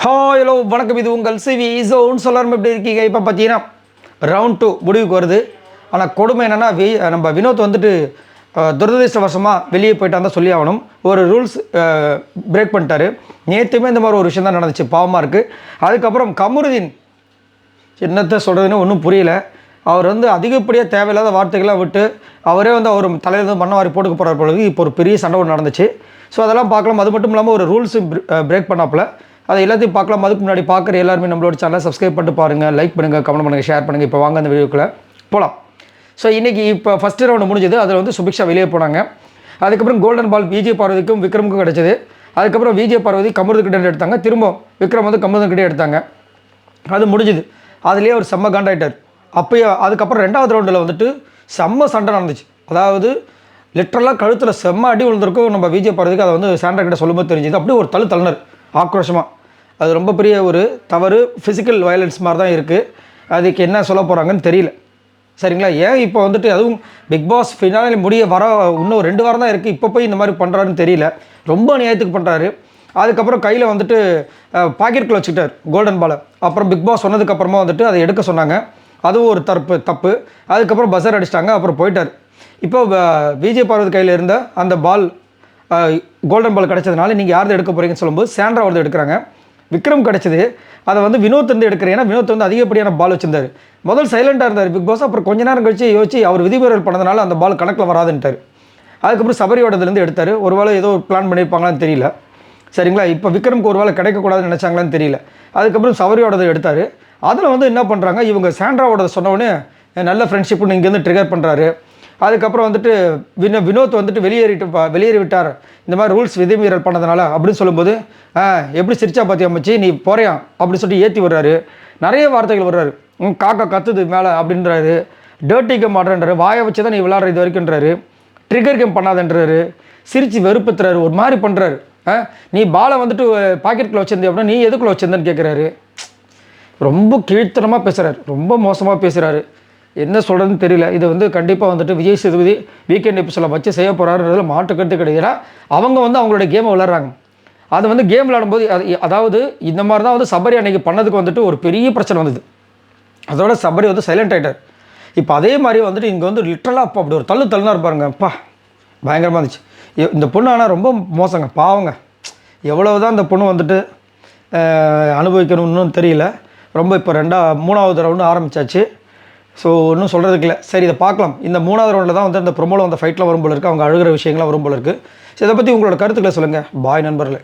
Hi hello வணக்கம், இது உங்கள் சிவி ஜோன். சொல்லாமல் எப்படி இருக்கீங்க? இப்போ பார்த்தீங்கன்னா ரவுண்ட் 2 முடிவுக்கு வருது. ஆனால் கொடுமை என்னென்னா நம்ம வினோத் வந்துட்டு துரதிருஷ்டவசமாக வெளியே போயிட்டான் தான் சொல்லி ஆகணும். ஒரு ரூல்ஸ் பிரேக் பண்ணிட்டாரு. நேற்றுமே இந்த மாதிரி ஒரு விஷயம் தான் நடந்துச்சு, பாவமாக இருக்குது. அதுக்கப்புறம் கமருதீன் என்னத்தை சொல்கிறதுன்னு ஒன்றும் புரியல. அவர் வந்து அதிகப்படியாக தேவையில்லாத வார்த்தைகளாக விட்டு அவரே வந்து அவர் தலையில் வந்து மண்ணை வாரி போட்டுக்க போகிற பொழுது இப்போ ஒரு பெரிய சண்டை ஒன்று நடந்துச்சு. ஸோ அதெல்லாம் பார்க்கலாம். அது மட்டும் இல்லாமல் ஒரு ரூல்ஸு பிரேக் பண்ணாப்பில் அதை எல்லாத்தையும் பார்க்கலாம். அதுக்கு முன்னாடி பார்க்குற எல்லாருமே நம்மளோட சேனலை சப்ஸ்கிரைப் பண்ணிட்டு பாருங்கள், லைக் பண்ணுங்கள், கமெண்ட் பண்ணுங்கள், ஷேர் பண்ணுங்கள். இப்போ வாங்க அந்த வீடியோக்குள்ளே போகலாம். ஸோ இன்றைக்கி இப்போ ஃபஸ்ட்டு ரவுண்டு முடிஞ்சது. அதில் வந்து சுபிக்ஷா வெளியே போனாங்க. அதுக்கப்புறம் கோல்டன் பால் விஜய் பார்வதிக்கும் விக்ரமுக்கும் கிடச்சிது. அதுக்கப்புறம் விஜய் பார்வதி கமருதுக்கிட்ட எடுத்தாங்க. திரும்ப விக்ரம் வந்து கமருதுக்கிட்டே எடுத்தாங்க. அது முடிஞ்சுது. அதுலேயே ஒரு செம்ம காண்டாயிட்டார். அப்போயே அதுக்கப்புறம் ரெண்டாவது ரவுண்டில் வந்துட்டு செம்ம சண்டை நடந்துச்சு. அதாவது லிட்டரலாக கழுத்தில் செம்ம அடி விழுந்திருக்கும். நம்ம விஜய் பார்வதிக்கு அதை வந்து சாண்டா கிட்ட சொல்லும்போது தெரிஞ்சுது. அப்படியே ஒரு தள்ளுனர் ஆக்ரோஷமாக. அது ரொம்ப பெரிய ஒரு தவறு, ஃபிசிக்கல் வயலன்ஸ் மாதிரி தான் இருக்குது. அதுக்கு என்ன சொல்ல போகிறாங்கன்னு தெரியல. சரிங்களா? ஏன் இப்போ வந்துட்டு அதுவும் பிக் பாஸ் ஃபினாலே முடிய இன்னும் 2 வாரம் தான் இருக்குது. இப்போ போய் இந்த மாதிரி பண்ணுறாருன்னு தெரியல. ரொம்ப நியாயத்துக்கு பண்ணுறாரு. அதுக்கப்புறம் கையில் வந்துட்டு பாக்கெட்டுக்குள்ள வச்சுக்கிட்டார் கோல்டன் பாலை. அப்புறம் பிக் பாஸ் சொன்னதுக்கப்புறமா வந்துட்டு அதை எடுக்க சொன்னாங்க. அதுவும் ஒரு தப்பு. அதுக்கப்புறம் பஸர் அடிச்சிட்டாங்க. அப்புறம் போயிட்டார். இப்போ விஜய் பார்வதி கையில் இருந்த அந்த பால் கோல்டன் பால் கிடச்சதுனால நீங்கள் யார் எடுக்க போகிறீங்கன்னு சொல்லும்போது சாண்ட்ரா வந்து எடுக்கிறாங்க. விக்ரம் கிடச்சிது. அதை வந்து வினோத் வந்து எடுக்கிறேன். ஏன்னா வினோத் வந்து அதிகப்படியான பால் வச்சிருந்தார். முதல் சைலண்டாக இருந்தார் பிக் பாஸ். அப்புறம் கொஞ்ச நேரம் கழிச்சு யோசிச்சு அவர் விதிமுறைகள் பண்ணதுனால அந்த பால் கணக்கில் வராதுன்ட்டார். அதுக்கப்புறம் சபரியோடதுலேருந்து எடுத்தார். ஒரு வேளை ஏதோ பிளான் பண்ணியிருப்பாங்களான்னு தெரியல. சரிங்களா? இப்போ விக்ரமுக்கு ஒரு வேளை கிடைக்கக்கூடாதுன்னு நினச்சாங்களான்னு தெரியல. அதுக்கப்புறம் சபரியோடதை எடுத்தார். அதில் வந்து என்ன பண்ணுறாங்க, இவங்க சாண்ட்ராவோட சொன்னோடனே நல்ல ஃப்ரெண்ட்ஷிப்புன்னு இங்கேருந்து ட்ரிகர் பண்ணுறாரு. அதுக்கப்புறம் வந்துட்டு வினோத் வந்துட்டு வெளியேறி விட்டார் இந்த மாதிரி ரூல்ஸ் விதிமீறல் பண்ணதுனால அப்படின்னு சொல்லும்போது, எப்படி சிரிச்சா பார்த்தியா மச்சி நீ போறியா அப்படின்னு சொல்லிட்டு ஏற்றி வர்றாரு. நிறைய வார்த்தைகள் வர்றாரு. காக்கா கத்துது மேலே அப்படின்றாரு. டர்ட்டி கேம் ஆடுறன்றாரு. வாயை வச்சு தான் நீ விளாட்ற இது வரைக்கும்ன்றாரு. Trigger game பண்ணாதன்றாரு. சிரித்து வெறுப்புத்துறாரு. ஒரு மாதிரி பண்ணுறாரு. நீ பாலை வந்துட்டு பாக்கெட்டுக்குள்ளே வச்சிருந்தே அப்படின்னா நீ எதுக்குள்ளே வச்சிருந்தேன்னு கேட்குறாரு. ரொம்ப கீழ்த்தனமாக பேசுகிறாரு. ரொம்ப மோசமாக பேசுகிறாரு. என்ன சொல்கிறதுன்னு தெரியல. இது வந்து கண்டிப்பாக வந்துட்டு விஜய் சேதுபதி வீக்கெண்ட் எபிசோடில் வச்சு செய்ய போகிறாருன்றதுல மாற்றுக்கருத்து கிடையாது. அவங்க வந்து அவங்களோட கேமை விளாட்றாங்க. அது வந்து கேம் விளாடும்போது அதாவது இந்த மாதிரி தான் வந்து சபரி அன்றைக்கி பண்ணதுக்கு வந்துட்டு ஒரு பெரிய பிரச்சனை வந்தது. அதோட சபரி வந்து சைலண்ட் ஆகிட்டார். இப்போ அதே மாதிரி வந்துட்டு இங்கே வந்து லிட்டரலாக அப்போ அப்படி ஒரு தள்ளுனா இருப்பாருங்க. அப்பா பயங்கரமாக இருந்துச்சு. இந்த பொண்ணு ஆனால் ரொம்ப மோசங்க, பாவங்க. எவ்வளவு தான் இந்த பொண்ணு வந்துட்டு அனுபவிக்கணும்னு தெரியல. ரொம்ப இப்போ 3வது ரவுண்டு ஆரம்பித்தாச்சு. ஸோ ஒன்றும் சொல்கிறதுக்கு இல்லை. சரி, இதை பார்க்கலாம். இந்த 3வது ரவுண்டில் தான் வந்து இந்த ப்ரொமோவில் அந்த ஃபைட்டில் வரும் போல இருக்குது. அவங்க அழுகிற விஷயங்கள்லாம் வரும் போல இருக்குது. ஸோ இதை பற்றி உங்களோட கருத்துக்களை சொல்லுங்கள். பாய் நண்பர்களே.